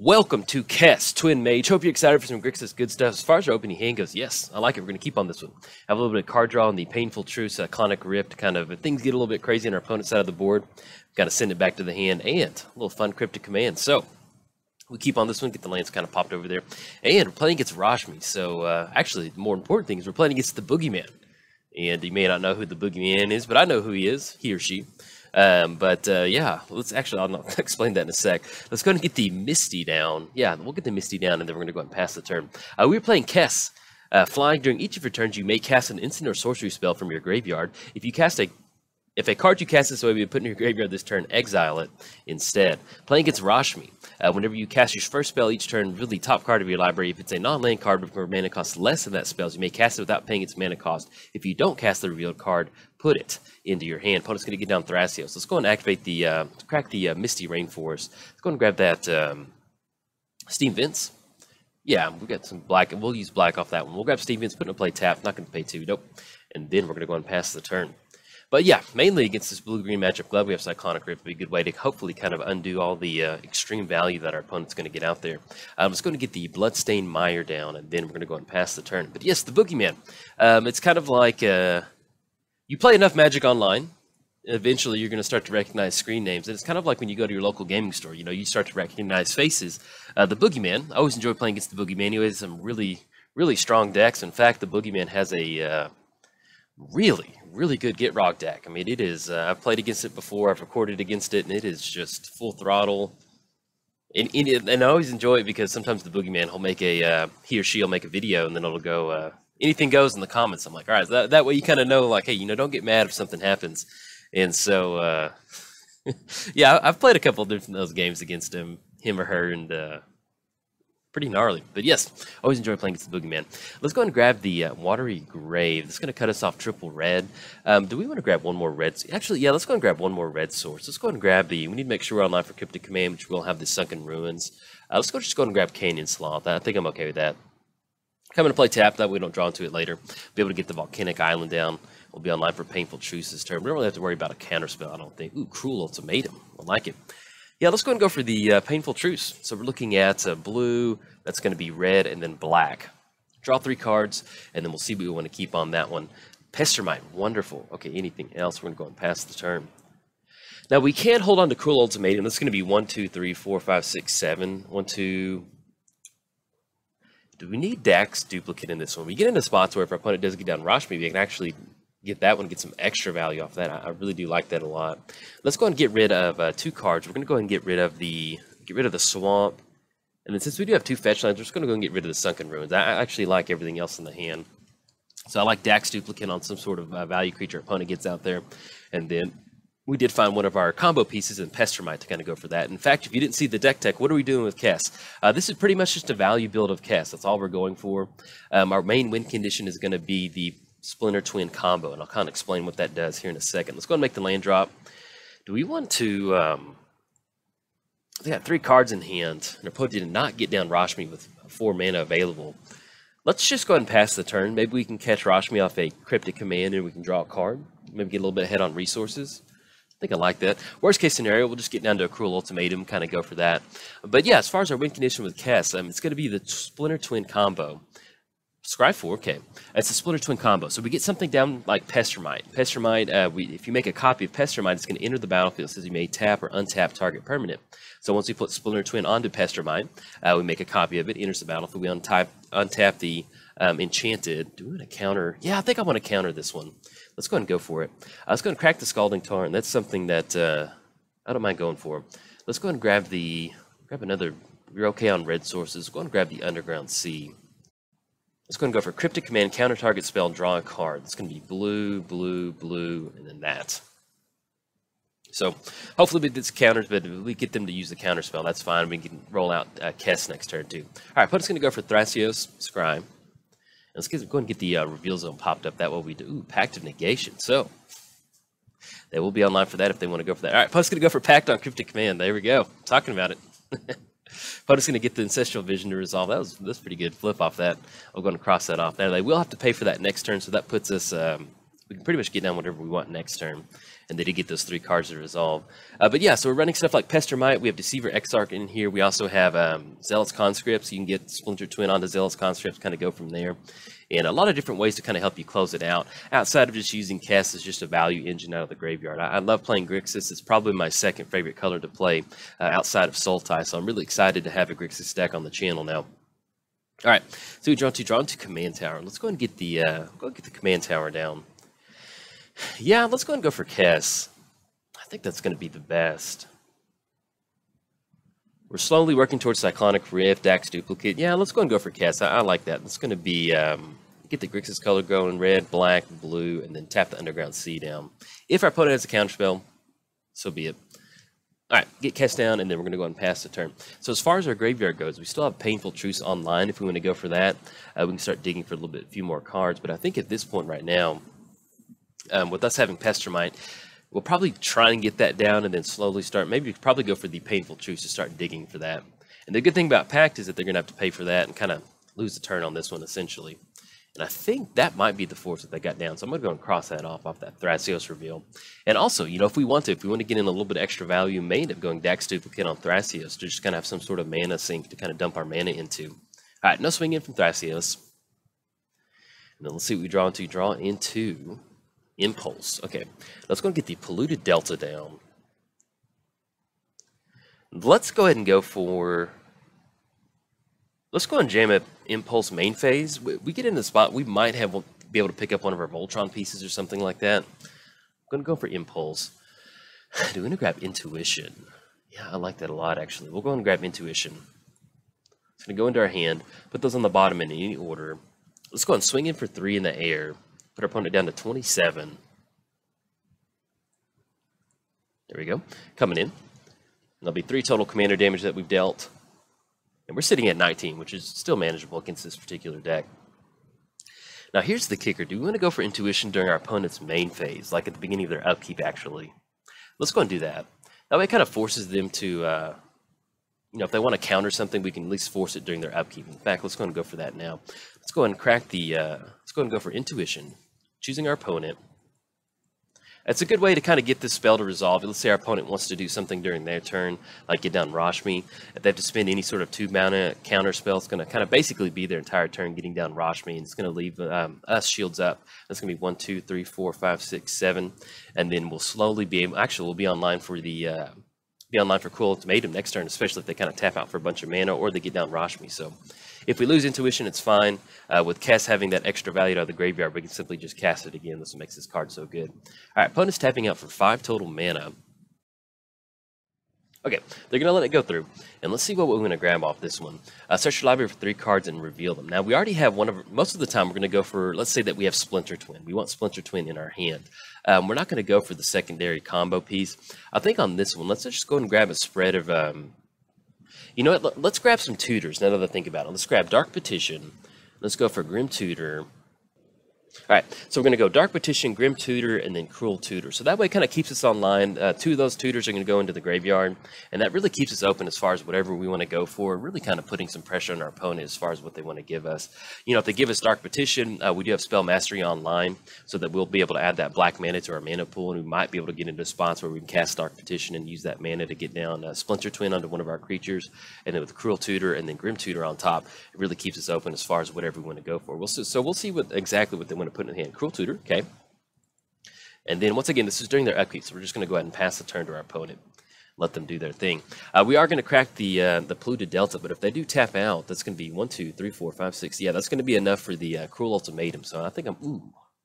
Welcome to Kess, Twin Mage. Hope you're excited for some Grixis good stuff. As far as our opening hand goes, yes, I like it. We're going to keep on this one. Have a little bit of card draw on the Painful Truce, Iconic Rift, kind of, if things get a little bit crazy on our opponent's side of the board, got to send it back to the hand, and a little fun Cryptic Command. So, we keep on this one, get the lands kind of popped over there. And we're playing against Rashmi. So, actually, the more important thing is we're playing against the Boogeyman. And you may not know who the Boogeyman is, but I know who he is, he or she. Yeah, I'll explain that in a sec. Let's go and get the Misty down. Yeah, we'll get the Misty down, and then we're going to go ahead and pass the turn. We're playing Kess. Flying during each of your turns, you may cast an instant or sorcery spell from your graveyard. If a card you cast this way be put in your graveyard this turn, exile it instead. Playing against Rashmi. Whenever you cast your first spell each turn, reveal the top card of your library. If it's a non-land card with mana cost less than that spell's, you may cast it without paying its mana cost. If you don't cast the revealed card, put it into your hand. Opponent's going to get down Thrasios. Let's go and activate the, crack the Misty Rainforest. Let's go and grab that Steam Vents. Yeah, we got some black, and we'll use black off that one. We'll grab Steam Vents, put in a play tap, not going to pay 2, nope. And then we're going to go and pass the turn. But yeah, mainly against this blue-green matchup, glad we have Iconic Rift. It'd be a good way to hopefully kind of undo all the extreme value that our opponent's going to get out there. I'm just going to get the Bloodstained Mire down, and then we're going to go and pass the turn. But yes, the Boogeyman. It's kind of like you play enough Magic Online, eventually you're going to start to recognize screen names. And it's kind of like when you go to your local gaming store, you know, you start to recognize faces. The Boogeyman, I always enjoy playing against the Boogeyman. He has some really, really strong decks. In fact, the Boogeyman has a really good Get Rock deck. I mean, it is, I've played against it before, I've recorded against it, and it is just full throttle. And I always enjoy it because sometimes the Boogeyman, he'll make he or she will make a video, and then it'll go, anything goes in the comments. I'm like, all right, that way you kind of know, like, hey, you know, don't get mad if something happens. And so, yeah, I've played a couple of different those games against him or her, and pretty gnarly. But yes, always enjoy playing against the Boogeyman. Let's go and grab the Watery Grave. That's going to cut us off triple red. Do we want to grab one more red? Actually, yeah, let's go and grab one more red source. Let's go and grab we need to make sure we're online for Cryptic Command, which we'll have the Sunken Ruins. Let's just go and grab Canyon Sloth. I think I'm okay with that. Coming to play tap, that way we don't draw into it later. Be able to get the Volcanic Island down. We'll be online for Painful Truce this turn. We don't really have to worry about a counterspell, I don't think. Ooh, Cruel Ultimatum. I like it. Yeah, let's go and go for the Painful Truce. So we're looking at blue, that's going to be red, and then black. Draw 3 cards, and then we'll see what we want to keep on that one. Pestermite, wonderful. Okay, anything else? We're going to go and pass the turn. Now, we can't hold on to Cruel Ultimatum. This is going to be 1, 2, 3, 4, 5, 6, 7. 1, 2... Do we need Dax Duplicate in this one? We get into spots where if our opponent does get down Rashmi, we can actually get that one, get some extra value off that. I really do like that a lot. Let's go and get rid of 2 cards. We're going to go ahead and get rid of the Swamp. And then since we do have 2 fetch lands, we're just going to go and get rid of the Sunken Ruins. I actually like everything else in the hand. So I like Dax Duplicate on some sort of value creature our opponent gets out there. And then we did find one of our combo pieces in Pestermite to kind of go for that. In fact, if you didn't see the deck tech, what are we doing with Kess? This is pretty much just a value build of Kess. That's all we're going for. Our main win condition is going to be the Splinter Twin combo, and I'll kind of explain what that does here in a second. Let's go and make the land drop. Do we want to... they got 3 cards in hand, and our opponent did not get down Rashmi with 4 mana available. Let's just go ahead and pass the turn. Maybe we can catch Rashmi off a Cryptic Command, and we can draw a card. Maybe get a little bit ahead on resources. I think I like that. Worst case scenario, we'll just get down to a Cruel Ultimatum, kind of go for that. But yeah, as far as our win condition with Kess, it's going to be the Splinter Twin combo. Scry 4, okay. It's a Splinter Twin combo. So we get something down like Pestermite. Pestermite, if you make a copy of Pestermite, it's going to enter the battlefield. It says you may tap or untap target permanent. So once we put Splinter Twin onto Pestermite, we make a copy of it, enters the battlefield. We untap the Enchanted. Do we want to counter? Yeah, I think I want to counter this one. Let's go ahead and go for it. Let's go ahead and crack the Scalding Tarn. That's something that I don't mind going for. Let's go ahead and grab another. We're okay on red sources. Go ahead and grab the Underground Sea. Let's go ahead and go for Cryptic Command, counter target spell, and draw a card. It's going to be blue, blue, blue, and then that. So hopefully with this counters, but if we get them to use the counter spell, that's fine. We can roll out Kess next turn too. All right, opponent's going to go for Thrasios, Scry. Let's go ahead and get the reveal zone popped up. That way we do. Ooh, Pact of Negation. So they will be online for that if they want to go for that. All right, opponent's going to go for Pact on Cryptic Command. There we go. I'm talking about it. Opponent's going to get the Ancestral Vision to resolve. That's pretty good. Flip off that. I'm going to cross that off there. They will have to pay for that next turn, so that puts us we can pretty much get down whatever we want next turn. And they did get those 3 cards to resolve. But yeah, so we're running stuff like Pestermite. We have Deceiver Exarch in here. We also have Zealous Conscripts. You can get Splinter Twin onto Zealous Conscripts, kind of go from there. And a lot of different ways to kind of help you close it out, outside of just using Kess as just a value engine out of the graveyard. I love playing Grixis. It's probably my second favorite color to play outside of Sultai, so I'm really excited to have a Grixis deck on the channel now. All right, so we draw into Command Tower. Let's go ahead and get the Command Tower down. Yeah, let's go ahead and go for Kess. I think that's going to be the best. We're slowly working towards Cyclonic Rift, Dax Duplicate. Yeah, let's go and go for Kess. I like that. It's going to be, get the Grixis color going, red, black, blue, and then tap the Underground Sea down. If our opponent has a counterspell, so be it. All right, get Kess down, and then we're going to go ahead and pass the turn. So as far as our graveyard goes, we still have Painful Truce online if we want to go for that. We can start digging for a few more cards, but I think at this point right now, with us having Pestermite, we'll probably try and get that down and then slowly start. Maybe we could probably go for the Painful Truce to start digging for that. And the good thing about Pact is that they're going to have to pay for that and kind of lose the turn on this one, essentially. And I think that might be the force that they got down. So I'm going to go and cross that off that Thrasios reveal. And also, you know, if we want to get in a little bit extra value, we may end up going Dax Duplicate on Thrasios to just kind of have some sort of mana sink to kind of dump our mana into. All right, no swing in from Thrasios. And then let's see what we draw into. Draw into Impulse. Okay, let's go and get the Polluted Delta down. Let's go ahead and go for... Let's go and jam up Impulse main phase. We get in the spot, we might be able to pick up one of our Voltron pieces or something like that. I'm going to go for Impulse. Do we want to grab Intuition? Yeah, I like that a lot, actually. We'll go and grab Intuition. It's going to go into our hand, put those on the bottom in any order. Let's go and swing in for 3 in the air. Put our opponent down to 27. There we go. Coming in. There'll be 3 total commander damage that we've dealt. And we're sitting at 19, which is still manageable against this particular deck. Now here's the kicker. Do we want to go for Intuition during our opponent's main phase, like at the beginning of their upkeep, actually? Let's go and do that. That way it kind of forces them to, you know, if they want to counter something, we can at least force it during their upkeep. In fact, let's go and go for that now. Let's go and crack the, let's go and go for Intuition, choosing our opponent. It's a good way to kind of get this spell to resolve. Let's say our opponent wants to do something during their turn, like get down Rashmi. If they have to spend any sort of 2 mana counter spell, it's going to kind of basically be their entire turn getting down Rashmi, and it's going to leave us shields up. That's going to be 1, 2, 3, 4, 5, 6, 7, and then we'll slowly be able. Actually, we'll be online for the Cruel Ultimatum next turn, especially if they kind of tap out for a bunch of mana or they get down Rashmi. So if we lose Intuition, it's fine. With Kess having that extra value out of the graveyard, we can simply just cast it again. That's what makes this card so good. All right, opponent's tapping out for 5 total mana. Okay, they're going to let it go through. And let's see what we're going to grab off this one. Search your library for 3 cards and reveal them. Now, we already have one of... Most of the time, we're going to go for... Let's say that we have Splinter Twin. We want Splinter Twin in our hand. We're not going to go for the secondary combo piece. I think on this one, let's just go and grab a spread of... you know what? Let's grab some tutors now that I think about it. Let's grab Dark Petition. Let's go for Grim Tutor. All right, so we're going to go Dark Petition, Grim Tutor, and then Cruel Tutor. So that way it kind of keeps us online. 2 of those tutors are going to go into the graveyard, and that really keeps us open as far as whatever we want to go for, really kind of putting some pressure on our opponent as far as what they want to give us. You know, if they give us Dark Petition, we do have Spell Mastery online, so that we'll be able to add that black mana to our mana pool, and we might be able to get into spots where we can cast Dark Petition and use that mana to get down Splinter Twin onto one of our creatures, and then with Cruel Tutor and then Grim Tutor on top, it really keeps us open as far as whatever we want to go for. So we'll see exactly what they want to put in the hand. Cruel Tutor, okay. And then once again, this is during their upkeep, so we're just going to go ahead and pass the turn to our opponent. Let them do their thing. We are going to crack the Polluted Delta, but if they do tap out, that's going to be 1, 2, 3, 4, 5, 6. Yeah, that's going to be enough for the Cruel Ultimatum. So I think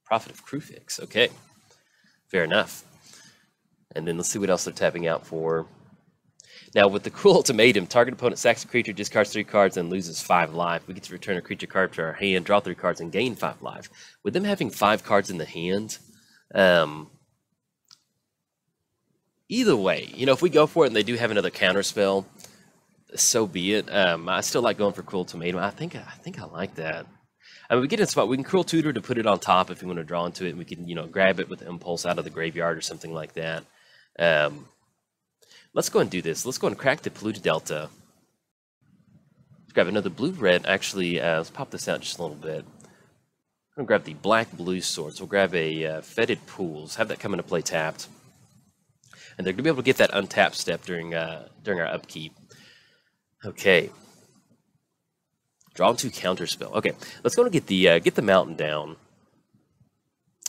Prophet of Crufix. Okay, fair enough. And then let's see what else they're tapping out for. Now, with the Cruel Ultimatum, target opponent sacks a creature, discards 3 cards, and loses 5 life. We get to return a creature card to our hand, draw 3 cards, and gain 5 life. With them having 5 cards in the hand, either way, you know, if we go for it and they do have another counter spell, so be it. I still like going for Cruel Ultimatum. I think I like that. I mean, we get in a spot, we can Cruel Tutor to put it on top if we want to draw into it, and we can, you know, grab it with Impulse out of the graveyard or something like that. Let's go and do this. Let's go and crack the Polluted Delta. Let's grab another blue-red. Actually, let's pop this out just a little bit. I'm going to grab the black-blue swords. We'll grab a Fetid Pools, have that come into play tapped. And they're going to be able to get that untapped step during our upkeep. Okay. Draw 2 counterspell. Okay, let's go and get the mountain down.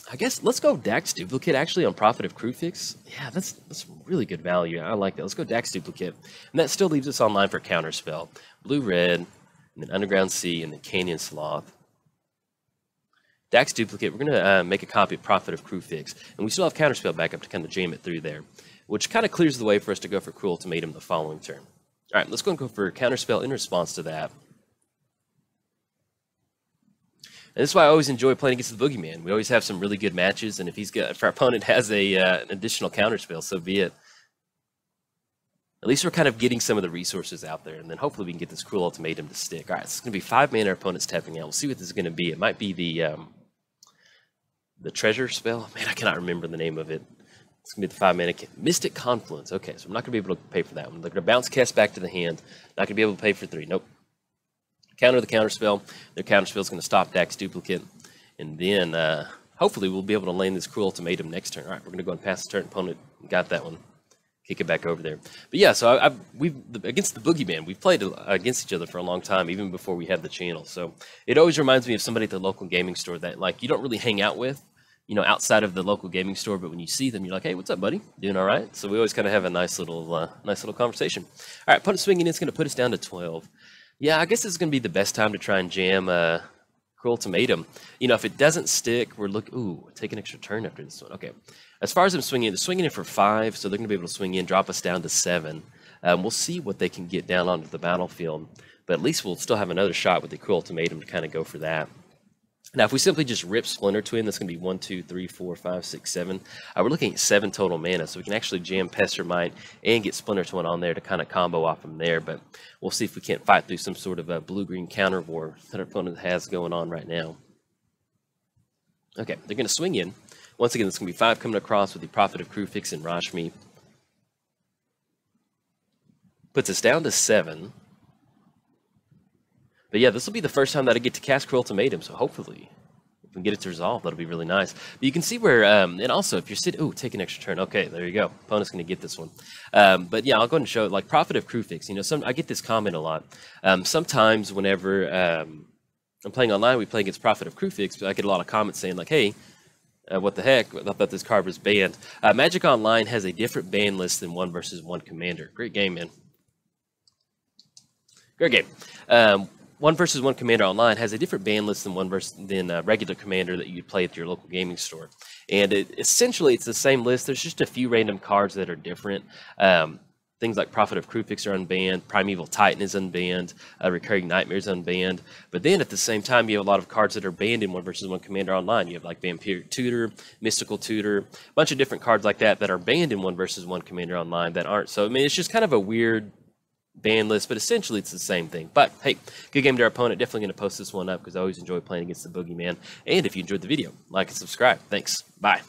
I guess let's go Dax Duplicate actually on Prophet of Crufix. Yeah, that's really good value. I like that. Let's go Dax Duplicate. And that still leaves us online for counterspell. Blue-red, and then Underground Sea, and then Canyon Sloth. Dax Duplicate, we're going to make a copy of Prophet of Crufix. And we still have counterspell backup to kind of jam it through there, which kind of clears the way for us to go for Cruel Ultimatum the following turn. All right, let's go and go for counterspell in response to that. And this is why I always enjoy playing against the Boogeyman. We always have some really good matches, and if our opponent has an additional counterspell, so be it. At least we're kind of getting some of the resources out there, and then hopefully we can get this Cruel Ultimatum to stick. All right, it's going to be 5 mana our opponent's tapping out. We'll see what this is going to be. It might be the treasure spell. Man, I cannot remember the name of it. It's going to be the 5 mana Mystic Confluence. Okay, so I'm not going to be able to pay for that one. They're going to bounce Kess back to the hand. Not going to be able to pay for 3. Nope. Counter the counterspell. Their counterspell is going to stop Dax Duplicate. And then hopefully we'll be able to land this Cruel Ultimatum next turn. All right, we're going to go and pass the turn. Opponent got that one. Kick it back over there. But yeah, so we've against the Boogeyman, we've played against each other for a long time, even before we had the channel. So it always reminds me of somebody at the local gaming store that like you don't really hang out with, you know, outside of the local gaming store. But when you see them, you're like, hey, what's up, buddy? Doing all right? So we always kind of have a nice little conversation. All right, opponent swinging. It's going to put us down to 12. Yeah, I guess this is going to be the best time to try and jam Cruel Ultimatum. You know, if it doesn't stick, we're looking... Ooh, take an extra turn after this one. Okay. As far as I'm swinging, they're swinging in for 5, so they're going to be able to swing in, drop us down to 7. We'll see what they can get down onto the battlefield, but at least we'll still have another shot with the Cruel Ultimatum to kind of go for that. Now, if we simply just rip Splinter Twin, that's going to be 1, 2, 3, 4, 5, 6, 7. We're looking at 7 total mana, so we can actually jam Pestermite and get Splinter Twin on there to kind of combo off from there. But we'll see if we can't fight through some sort of a blue-green counter war that our opponent has going on right now. Okay, they're going to swing in. Once again, it's going to be 5 coming across with the Prophet of Crufix and Rashmi. Puts us down to 7. But yeah, this will be the first time that I get to cast Cruel Ultimatum, so hopefully if we can get it to resolve, that'll be really nice. But you can see where, and also if you're sitting, ooh, take an extra turn. Okay, there you go. Opponent's going to get this one. But yeah, I'll go ahead and show it. Like Prophet of Crufix, you know, I get this comment a lot. Sometimes whenever I'm playing online, we play against Prophet of Crufix, but I get a lot of comments saying like, hey, what the heck? I thought this card was banned. Magic Online has a different ban list than 1 versus 1 Commander. Great game, man. Great game. 1 versus 1 Commander Online has a different ban list than regular Commander that you play at your local gaming store. And essentially, it's the same list. There's just a few random cards that are different. Things like Prophet of Crufix are unbanned, Primeval Titan is unbanned, Recurring Nightmare is unbanned. But then at the same time, you have a lot of cards that are banned in 1 versus 1 Commander Online. You have like Vampiric Tutor, Mystical Tutor, a bunch of different cards like that that are banned in 1 versus 1 Commander Online that aren't. So, I mean, it's just kind of a weird ban list, but essentially it's the same thing. But hey, good game to our opponent. Definitely going to post this one up because I always enjoy playing against the Boogeyman. And if you enjoyed the video, like and subscribe. Thanks. Bye.